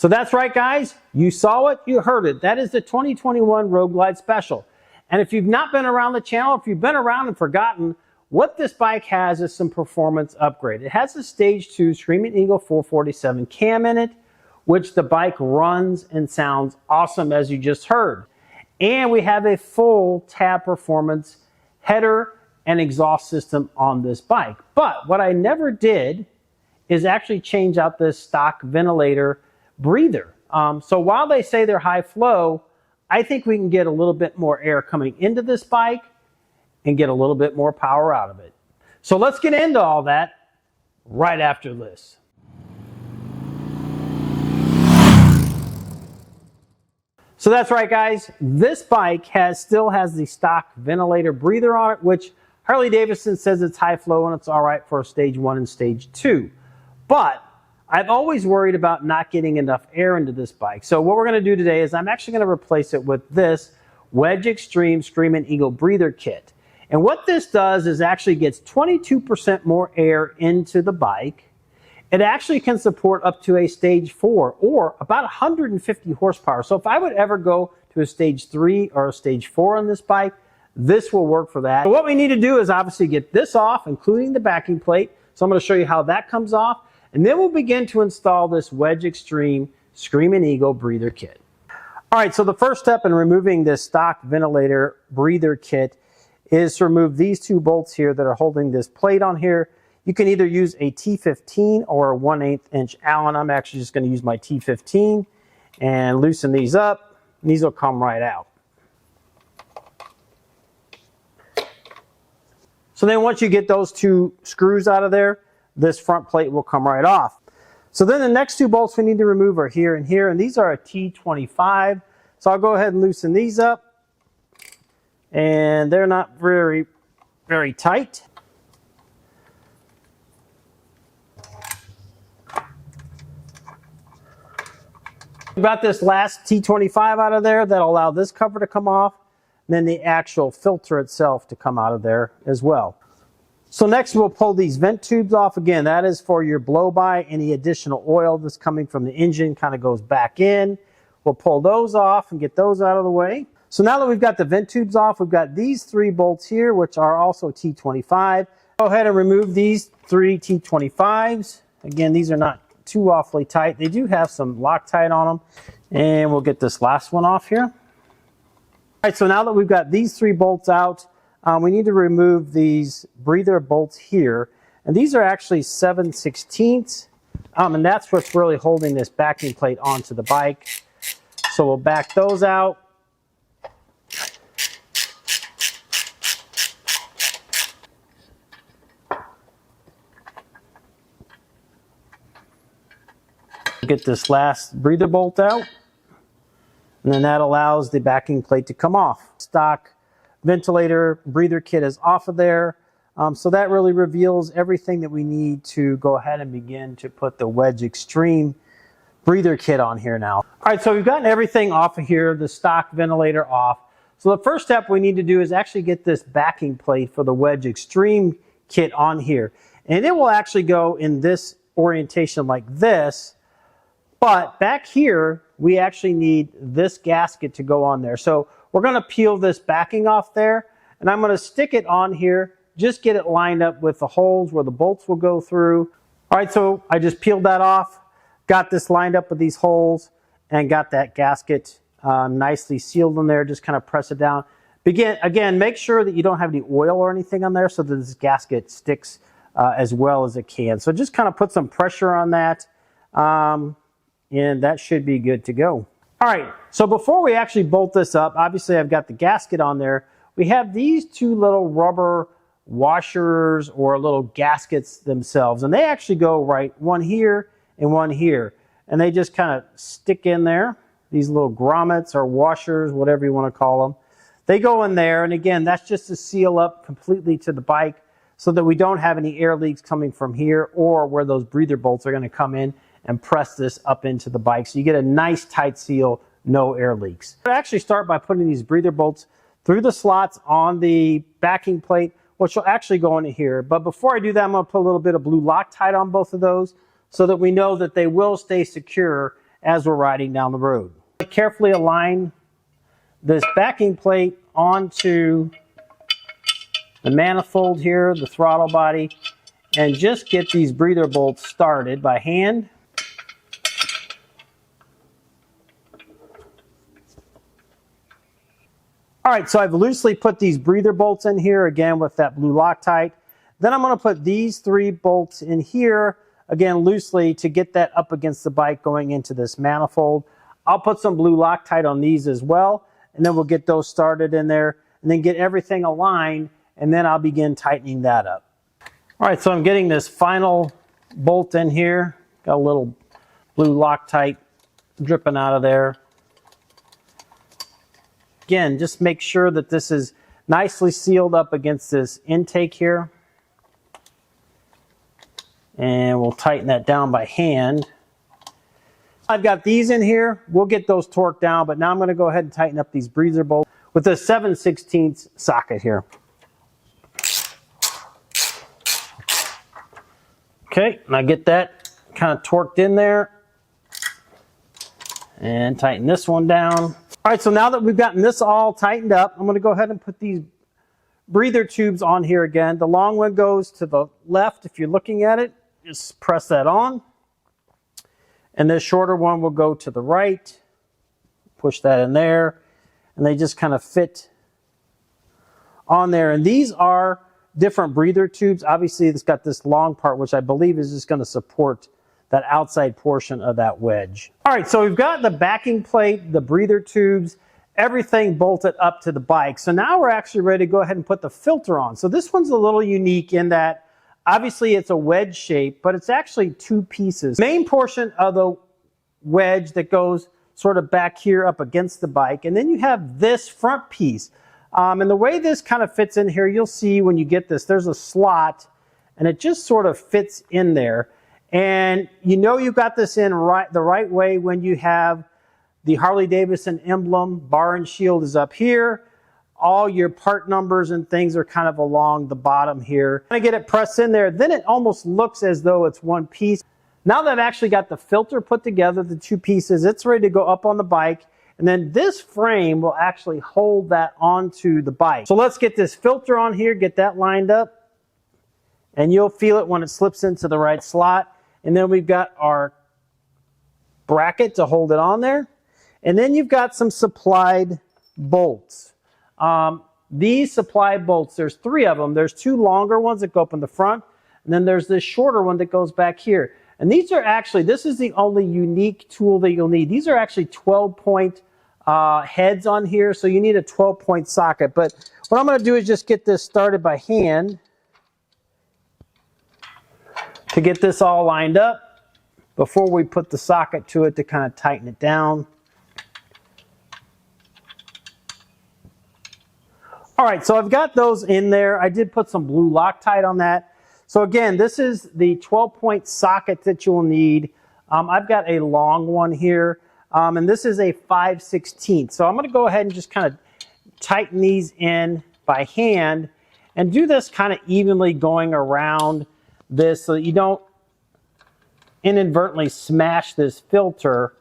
So that's right, guys. You saw it, you heard it. That is the 2021 Road Glide Special. And if you've not been around the channel, if you've been around and forgotten, what this bike has is some performance upgrade. It has a Stage 2 Screaming Eagle 447 cam in it, which the bike runs and sounds awesome, as you just heard. And we have a full tab performance header and exhaust system on this bike. But what I never did is actually change out this stock ventilator breather. So while they say they're high flow, I think we can get a little bit more air coming into this bike and get a little bit more power out of it. So let's get into all that right after this. So that's right, guys. This bike still has the stock ventilator breather on it, which Harley Davidson says it's high flow and it's all right for Stage 1 and Stage 2. But I've always worried about not getting enough air into this bike. So what we're going to do today is I'm actually going to replace it with this Wedge Extreme Screaming Eagle breather kit. And what this does is actually gets 22% more air into the bike. It actually can support up to a Stage 4 or about 150 horsepower. So if I would ever go to a Stage 3 or a Stage 4 on this bike, this will work for that. So what we need to do is obviously get this off, including the backing plate. So I'm going to show you how that comes off. And then we'll begin to install this Wedge Extreme Screaming Eagle breather kit. All right, so the first step in removing this stock ventilator breather kit is to remove these two bolts here that are holding this plate on here. You can either use a T15 or a 1/8 inch Allen. I'm actually just going to use my T15 and loosen these up. And these will come right out. So then once you get those two screws out of there, this front plate will come right off. So then the next two bolts we need to remove are here and here, and these are a T25. So I'll go ahead and loosen these up. And they're not very, very tight. We got this last T25 out of there. That'll allow this cover to come off, and then the actual filter itself to come out of there as well. So next we'll pull these vent tubes off. Again, that is for your blow-by. Any additional oil that's coming from the engine kind of goes back in. We'll pull those off and get those out of the way. So now that we've got the vent tubes off, we've got these three bolts here, which are also T25. Go ahead and remove these three T25s. Again, these are not too awfully tight. They do have some Loctite on them. And we'll get this last one off here. All right, so now that we've got these three bolts out, we need to remove these breather bolts here. And these are actually 7/16. And that's what's really holding this backing plate onto the bike. So we'll back those out. Get this last breather bolt out, and then that allows the backing plate to come off. Stock ventilator breather kit is off of there, so that really reveals everything that we need to go ahead and begin to put the Wedge Extreme breather kit on here now. All right, so we've gotten everything off of here, the stock ventilator off. So the first step we need to do is actually get this backing plate for the Wedge Extreme kit on here, and it will actually go in this orientation like this. But back here, we actually need this gasket to go on there. So we're going to peel this backing off there, and I'm going to stick it on here, just get it lined up with the holes where the bolts will go through. All right, so I just peeled that off, got this lined up with these holes, and got that gasket nicely sealed in there. Just kind of press it down. Again, make sure that you don't have any oil or anything on there so that this gasket sticks as well as it can. So just kind of put some pressure on that. And that should be good to go. All right, so before we actually bolt this up, obviously I've got the gasket on there. We have these two little rubber washers or little gaskets themselves, and they actually go right one here and one here. And they just kind of stick in there, these little grommets or washers, whatever you want to call them. They go in there, and again, that's just to seal up completely to the bike so that we don't have any air leaks coming from here or where those breather bolts are going to come in and press this up into the bike. So you get a nice tight seal, no air leaks. I actually start by putting these breather bolts through the slots on the backing plate, which will actually go into here. But before I do that, I'm going to put a little bit of blue Loctite on both of those so that we know that they will stay secure as we're riding down the road. Carefully align this backing plate onto the manifold here, the throttle body, and just get these breather bolts started by hand. All right, so I've loosely put these breather bolts in here, again, with that blue Loctite. Then I'm gonna put these 3 bolts in here, again, loosely, to get that up against the bike going into this manifold. I'll put some blue Loctite on these as well, and then we'll get those started in there, and then get everything aligned, and then I'll begin tightening that up. All right, so I'm getting this final bolt in here. Got a little blue Loctite dripping out of there. Again, just make sure that this is nicely sealed up against this intake here. And we'll tighten that down by hand. I've got these in here. We'll get those torqued down, but now I'm going to go ahead and tighten up these breather bolts with this 7/16 socket here. Okay, and I get that kind of torqued in there. And tighten this one down. All right, so now that we've gotten this all tightened up, I'm going to go ahead and put these breather tubes on here again. The long one goes to the left if you're looking at it. Just press that on. And this shorter one will go to the right. Push that in there. And they just kind of fit on there. And these are different breather tubes. Obviously, it's got this long part, which I believe is just going to support that outside portion of that wedge. All right, so we've got the backing plate, the breather tubes, everything bolted up to the bike. So now we're actually ready to go ahead and put the filter on. So this one's a little unique in that obviously it's a wedge shape, but it's actually 2 pieces. Main portion of the wedge that goes sort of back here up against the bike, and then you have this front piece. And the way this kind of fits in here, you'll see when you get this, there's a slot, and it just sort of fits in there. And you know you've got this in the right way when you have the Harley Davidson emblem. Bar and shield is up here. All your part numbers and things are kind of along the bottom here. When I get it pressed in there, then it almost looks as though it's one piece. Now that I've actually got the filter put together, the 2 pieces, it's ready to go up on the bike. And then this frame will actually hold that onto the bike. So let's get this filter on here, get that lined up. And you'll feel it when it slips into the right slot. And then we've got our bracket to hold it on there. And then you've got some supplied bolts. These supplied bolts, there's 3 of them. There's 2 longer ones that go up in the front. And then there's this shorter one that goes back here. And these are actually, this is the only unique tool that you'll need. These are actually 12-point heads on here. So you need a 12-point socket. But what I'm going to do is just get this started by hand to get this all lined up before we put the socket to it to kind of tighten it down. All right, so I've got those in there. I did put some blue Loctite on that. So again, this is the 12-point socket that you'll need. I've got a long one here, and this is a 5/16. So I'm going to go ahead and just kind of tighten these in by hand and do this kind of evenly going around this so that you don't inadvertently smash this filter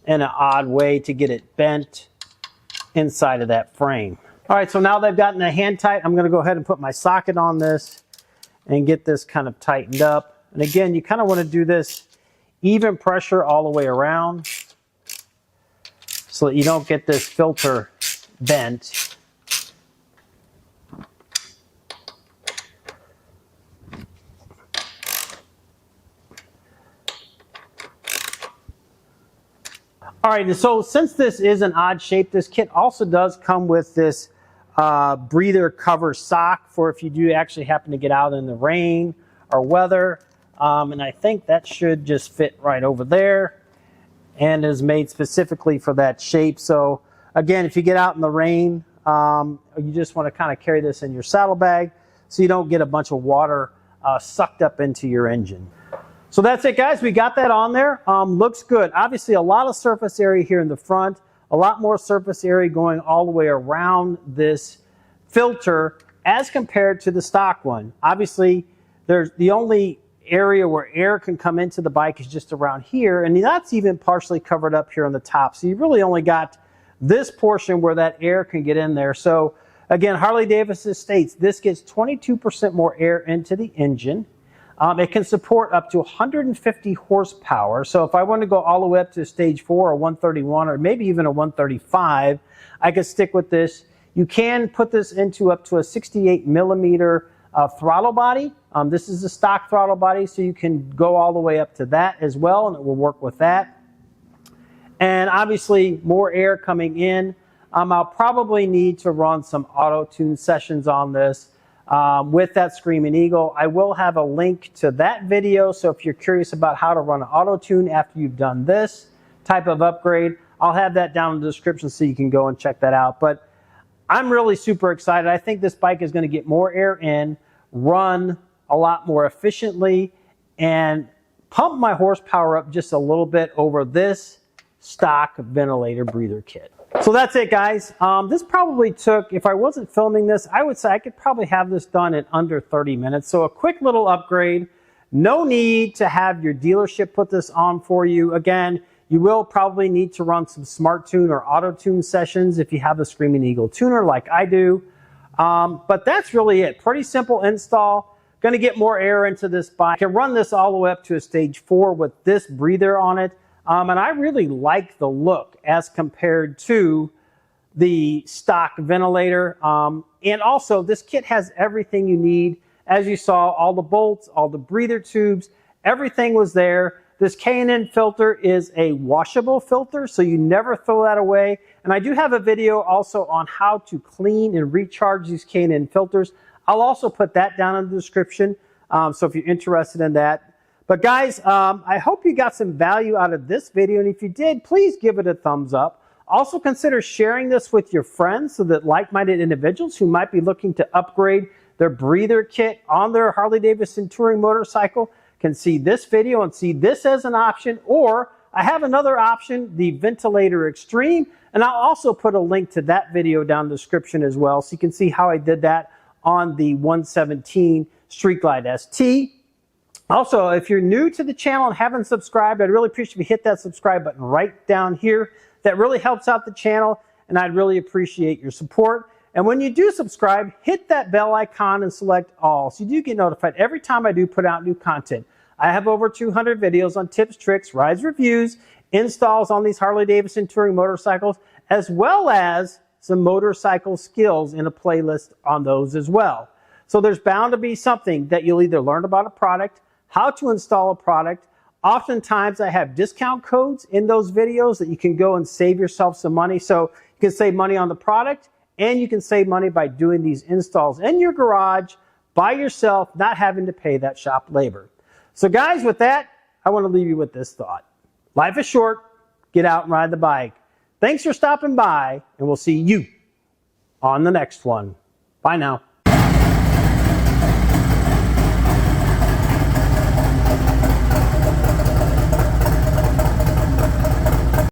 in an odd way to get it bent inside of that frame. All right, so now that I've gotten the hand tight, I'm going to go ahead and put my socket on this and get this kind of tightened up. And again, you kind of want to do this even pressure all the way around so that you don't get this filter bent. All right, and so since this is an odd shape, this kit also does come with this breather cover sock for if you do actually happen to get out in the rain or weather. And I think that should just fit right over there and is made specifically for that shape. So again, if you get out in the rain, you just want to kind of carry this in your saddlebag so you don't get a bunch of water sucked up into your engine. So that's it, guys. We got that on there. Looks good. Obviously, a lot of surface area here in the front, a lot more surface area going all the way around this filter as compared to the stock one. Obviously, there's the only area where air can come into the bike is just around here, and that's even partially covered up here on the top. So you really only got this portion where that air can get in there. So again, Harley Davidson states this gets 22% more air into the engine. It can support up to 150 horsepower. So if I want to go all the way up to stage 4 or 131 or maybe even a 135, I could stick with this. You can put this into up to a 68 millimeter throttle body. This is a stock throttle body, so you can go all the way up to that as well, and it will work with that. And obviously more air coming in. I'll probably need to run some auto-tune sessions on this with that Screaming Eagle. I will have a link to that video, so if you're curious about how to run an auto-tune after you've done this type of upgrade, I'll have that down in the description so you can go and check that out. But I'm really super excited. I think this bike is going to get more air in, run a lot more efficiently, and pump my horsepower up just a little bit over this stock ventilator breather kit. So that's it, guys. This probably took, if I wasn't filming this, I would say I could probably have this done in under 30 minutes. So a quick little upgrade. No need to have your dealership put this on for you. Again, you will probably need to run some smart tune or auto tune sessions if you have the Screaming Eagle tuner like I do. But that's really it. Pretty simple install. Going to get more air into this bike. I can run this all the way up to a stage 4 with this breather on it. And I really like the look as compared to the stock ventilator. And also, this kit has everything you need. As you saw, all the bolts, all the breather tubes, everything was there. This K&N filter is a washable filter, so you never throw that away. And I do have a video also on how to clean and recharge these K&N filters. I'll also put that down in the description, so if you're interested in that. But guys, I hope you got some value out of this video, and if you did, please give it a thumbs up. Also consider sharing this with your friends so that like-minded individuals who might be looking to upgrade their breather kit on their Harley Davidson touring motorcycle can see this video and see this as an option. Or I have another option, the Ventilator Extreme, and I'll also put a link to that video down in the description as well, so you can see how I did that on the 117 Street Glide ST. Also, if you're new to the channel and haven't subscribed, I'd really appreciate if you hit that subscribe button right down here. That really helps out the channel, and I'd really appreciate your support. And when you do subscribe, hit that bell icon and select all, so you do get notified every time I do put out new content. I have over 200 videos on tips, tricks, rides, reviews, installs on these Harley Davidson touring motorcycles, as well as some motorcycle skills in a playlist on those as well. So there's bound to be something that you'll either learn about a product, how to install a product. Oftentimes I have discount codes in those videos that you can go and save yourself some money. So you can save money on the product, and you can save money by doing these installs in your garage by yourself, not having to pay that shop labor. So guys, with that, I want to leave you with this thought. Life is short. Get out and ride the bike. Thanks for stopping by, and we'll see you on the next one. Bye now.